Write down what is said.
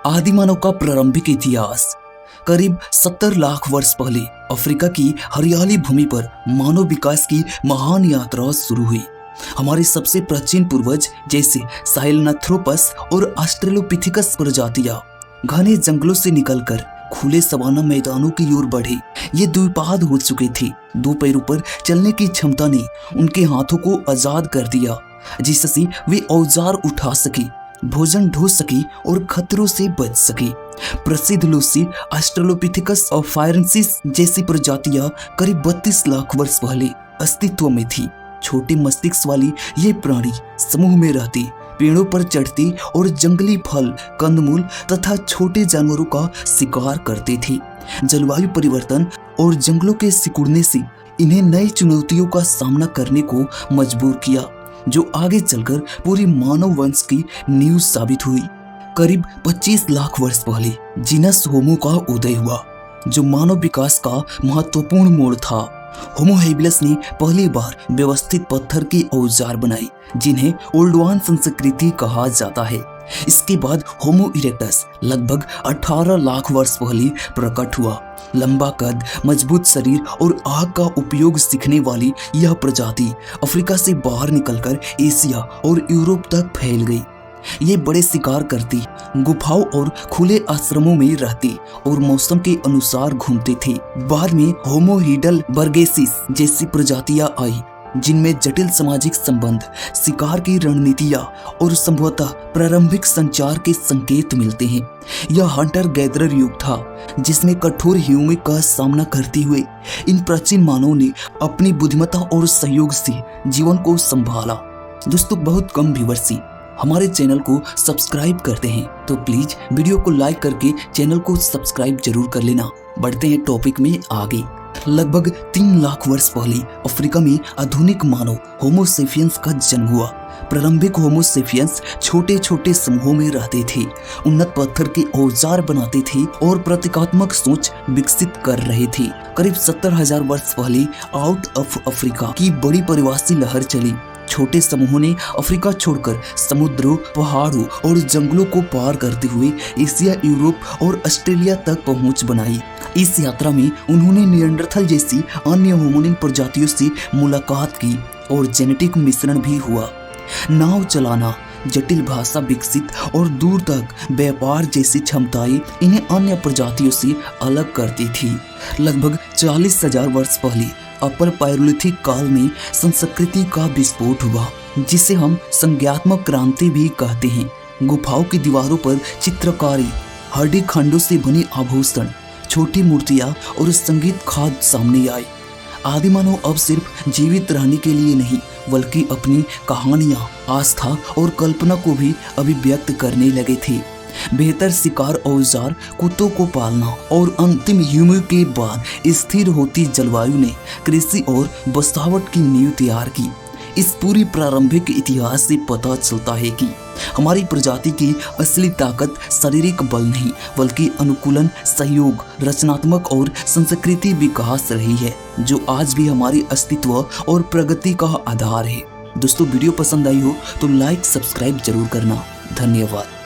आदि मानव का प्रारंभिक इतिहास। करीब 70 लाख वर्ष पहले अफ्रीका की हरियाली भूमि पर मानव विकास की महान यात्रा शुरू हुई। हमारे सबसे प्राचीन पूर्वज जैसे साहेलनाथ्रोपस और ऑस्ट्रेलोपिथेकस प्रजातियां घने जंगलों से निकलकर खुले सवाना मैदानों की ओर बढ़े। ये द्विपाद हो चुके थे। दो पैरों पर चलने की क्षमता ने उनके हाथों को आजाद कर दिया, जिससे वे औजार उठा सके, भोजन ढो सके और खतरों से बच सके। प्रसिद्ध लूसी, ऑस्ट्रेलोपिथेकस और फायरेंसिस जैसी प्रजातियां करीब 32 लाख वर्ष पहले अस्तित्व में थी। छोटे मस्तिष्क वाली ये प्राणी समूह में रहती, पेड़ों पर चढ़ती और जंगली फल, कंदमूल तथा छोटे जानवरों का शिकार करते थे। जलवायु परिवर्तन और जंगलों के सिकुड़ने से इन्हें नई चुनौतियों का सामना करने को मजबूर किया, जो आगे चलकर पूरी मानव वंश की नींव साबित हुई। करीब 25 लाख वर्ष पहले जीनस होमो का उदय हुआ, जो मानव विकास का महत्वपूर्ण मोड़ था। होमो हेबिलस ने पहली बार व्यवस्थित पत्थर के औजार बनाए, जिन्हें ओल्डवान संस्कृति कहा जाता है। इसके बाद होमो इरेक्टस लगभग 18 लाख वर्ष पहले प्रकट हुआ। लंबा कद, मजबूत शरीर और आग का उपयोग सीखने वाली यह प्रजाति अफ्रीका से बाहर निकलकर एशिया और यूरोप तक फैल गई। ये बड़े शिकार करती, गुफाओं और खुले आश्रमों में रहती और मौसम के अनुसार घूमते थे। बाद में होमो हीडेलबर्गेसिस जैसी प्रजातियां आई, जिनमें जटिल सामाजिक संबंध, शिकार की रणनीतियां और संभवतः प्रारंभिक संचार के संकेत मिलते हैं। यह हंटर गैदरर युग था, जिसमें कठोर हिमों का सामना करते हुए इन प्राचीन मानवों ने अपनी बुद्धिमत्ता और सहयोग से जीवन को संभाला। दोस्तों, बहुत कम व्यूअर्स हमारे चैनल को सब्सक्राइब करते हैं, तो प्लीज वीडियो को लाइक करके चैनल को सब्सक्राइब जरूर कर लेना। बढ़ते हैं टॉपिक में आगे। लगभग 3 लाख वर्ष पहले अफ्रीका में आधुनिक मानव होमो सेपियंस का जन्म हुआ। प्रारंभिक होमो सेपियंस छोटे छोटे समूहों में रहते थे, उन्नत पत्थर के औजार बनाते थे और प्रतीकात्मक सोच विकसित कर रहे थे। करीब 70,000 वर्ष पहले आउट ऑफ अफ्रीका की बड़ी प्रवासी लहर चली। छोटे समूहों ने अफ्रीका छोड़कर समुद्रों, पहाड़ों और जंगलों को पार करते हुए एशिया, यूरोप और ऑस्ट्रेलिया तक पहुंच बनाई। इस यात्रा में उन्होंने निएंडरथल जैसी अन्य होमिनिन प्रजातियों से मुलाकात की और जेनेटिक मिश्रण भी हुआ। नाव चलाना, जटिल भाषा विकसित और दूर तक व्यापार जैसी क्षमताएं इन्हें अन्य प्रजातियों से अलग करती थी। लगभग 40,000 वर्ष पहले अपर पायरोलिथिक काल में संस्कृति का विस्फोट हुआ, जिसे हम संज्ञात्मक क्रांति भी कहते हैं। गुफाओं की दीवारों पर चित्रकारी, हड्डी खंडों से बने आभूषण, छोटी मूर्तियां और संगीत खाद सामने आए। आदि मानव अब सिर्फ जीवित रहने के लिए नहीं, बल्कि अपनी कहानियां, आस्था और कल्पना को भी अभिव्यक्त करने लगे थे। बेहतर शिकार औजार, कुत्तों को पालना और अंतिम ह्यूमन के बाद स्थिर होती जलवायु ने कृषि और बसावट की नींव तैयार की। इस पूरी प्रारंभिक इतिहास से पता चलता है कि हमारी प्रजाति की असली ताकत शारीरिक बल नहीं, बल्कि अनुकूलन, सहयोग, रचनात्मक और संस्कृति विकास रही है, जो आज भी हमारी अस्तित्व और प्रगति का आधार है। दोस्तों, वीडियो पसंद आई हो तो लाइक, सब्सक्राइब जरूर करना। धन्यवाद।